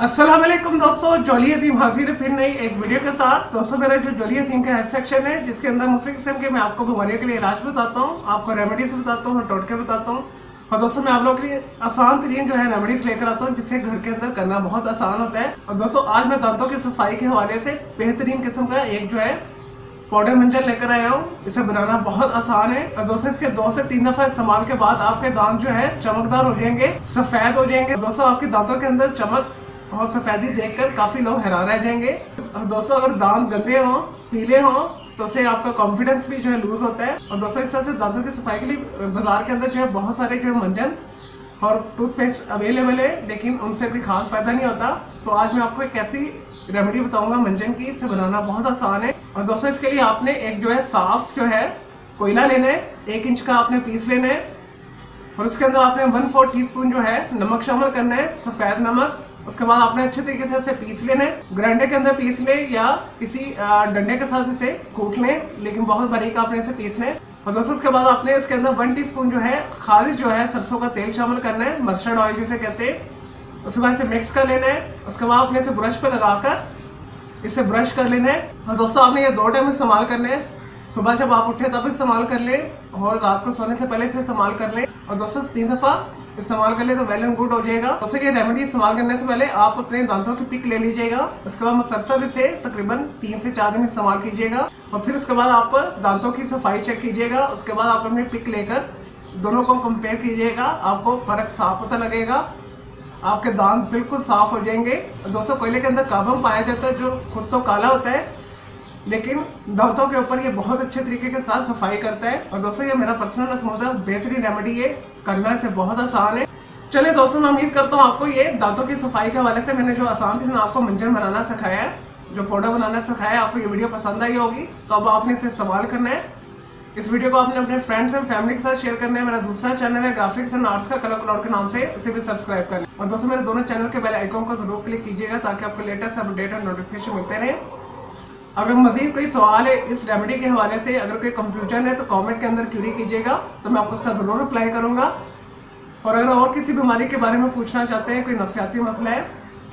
अस्सलाम वालेकुम दोस्तों, जोली अजीम हाजिर है फिर नई एक वीडियो के साथ। दोस्तों मेरा जो जोली अजीम का हेल्थ सेक्शन है जिसके अंदर मुख्तलिफ किस्म के मैं आपको बीमारियों के लिए इलाज बताता हूँ, आपको रेमेडीज बताता हूँ, टोटके बताता हूँ। और दोस्तों मैं आप लोगों के लिए आसान तरीन जो है रेमेडीज लेकर आता हूँ जिससे घर के अंदर करना बहुत आसान होता है। और दोस्तों आज मैं दांतों की सफाई के हवाले से बेहतरीन किस्म का एक जो है पाउडर मंजन लेकर आया हूँ। इसे बनाना बहुत आसान है और दोस्तों इसके 2 से 3 दफा इस्तेमाल के बाद आपके दांत जो है चमकदार हो जाएंगे, सफेद हो जाएंगे। दोस्तों आपके दांतों के अंदर चमक और सफेदी देखकर काफी लोग हैरान रह जाएंगे। और दोस्तों अगर दांत गंदे हों, पीले हों तो उससे आपका कॉन्फिडेंस भी जो है लूज होता है। और दोस्तों इस तरह से दांतों की सफाई के लिए बाजार के अंदर जो है बहुत सारे जो है मंजन और टूथपेस्ट अवेलेबल है, लेकिन उनसे कोई खास फायदा नहीं होता। तो आज मैं आपको एक ऐसी रेमेडी बताऊंगा मंजन की, इसे बनाना बहुत आसान है। और दोस्तों इसके लिए आपने एक जो है साफ जो है कोयला लेना है, 1 इंच का आपने पीस लेना है और उसके अंदर आपने 1/4 टीस्पून जो है नमक शामिल करना है, सफेद नमक। उसके बाद आपने अच्छे तरीके से इसे पीस लेना है, ग्राइंडर के अंदर पीस ले या किसी डंडे के साथ इसे कूट लें, लेकिन बहुत बारीक आपने इसे पीसना है। और दोस्तों उसके बाद आपने इसके अंदर 1 टीस्पून जो है खालिश जो है सरसों का तेल शामिल करना है, मस्टर्ड ऑयल जिसे कहते हैं। उसके बाद इसे मिक्स कर लेना है। उसके बाद आपने इसे ब्रश पे लगाकर इसे ब्रश कर लेना है। और दोस्तों आपने ये 2 टाइम इस्तेमाल करना है, सुबह जब आप उठे तब इस्तेमाल कर लें और रात को सोने से पहले इसे इस्तेमाल कर लें। और दोस्तों 3 दफा इस्तेमाल कर ले तो वेल एंड गुड हो जाएगा। दोस्तों ये रेमेडी इस्तेमाल करने से पहले आप अपने दांतों की पिक ले लीजिएगा। उसके बाद मुसलसल इसे तकरीबन 3 से 4 दिन इस्तेमाल कीजिएगा और फिर उसके बाद आप दांतों की सफाई चेक कीजिएगा। उसके बाद आप अपनी पिक लेकर दोनों को कंपेयर कीजिएगा, आपको फर्क साफ पता लगेगा, आपके दांत बिल्कुल साफ हो जाएंगे। दोस्तों कोयले के अंदर कार्बन पाया जाता है जो खुद तो काला होता है, लेकिन दांतों के ऊपर ये बहुत अच्छे तरीके के साथ सफाई करता है। और दोस्तों ये मेरा पर्सनल अजमूदा बेहतरीन रेमेडी है, करना इसे बहुत आसान है। चलिए दोस्तों मैं उम्मीद करता हूँ आपको ये दांतों की सफाई के हवाले से मैंने जो आसान थी आपको मंजन बनाना सिखाया है, जो पाउडर बनाना सिखाया है, आपको ये वीडियो पसंद आई होगी। तो अब आपने इसे इस्तेमाल करना है। इस वीडियो को आपने अपने फ्रेंड्स एंड फैमिली के साथ शेयर करना है। मेरा दूसरा चैनल है ग्राफिक्स एंड आर्ट्स का कलर क्लाउड के नाम से, उसे भी सब्सक्राइब करना है। और दोस्तों मेरे दोनों चैनल के बेल आइकन को जरूर क्लिक कीजिएगा ताकि आपको लेटेस्ट अपडेट और नोटिफिकेशन मिलते रहे। अगर मजीद कोई सवाल है इस रेमेडी के हवाले से, अगर कोई कंफ्यूजन है तो कमेंट के अंदर क्यूरी कीजिएगा, तो मैं आपको उसका जरूर रिप्लाई करूंगा। और अगर और किसी बीमारी के बारे में पूछना चाहते हैं, कोई नफ्सियाती मसला है,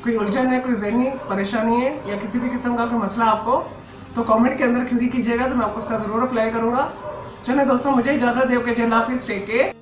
कोई उलझन है, कोई ज़हनी परेशानी है या किसी भी किस्म का कोई मसला आपको, तो कमेंट के अंदर क्यूरी कीजिएगा, तो मैं आपको उसका जरूर रिप्लाई करूंगा। चलिए दोस्तों मुझे इजाजत दे के, अल्लाह हाफिज़, टेक केयर।